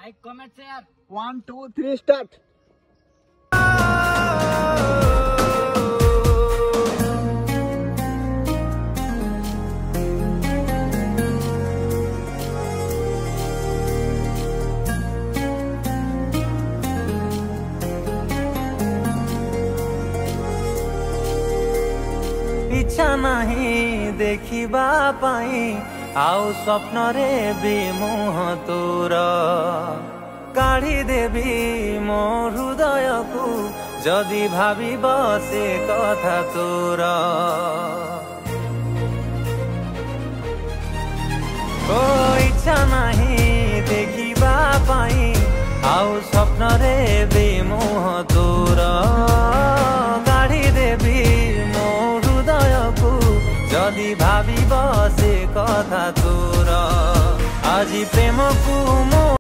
Like comment share 1 2 3 start. इच्छा नहीं देखिबा पाई आउ स्वप्न रे भी मुह तोर काढ़ी देवी मो हृदय को जदि भाविब से कथा तोर। ओ इच्छा नहीं देखिबा पाई आउ स्वप्न रे भी मुह तोर काढ़ी देवी मो हृदय को जदि भाविब से कथा तोर। आज प्रेम को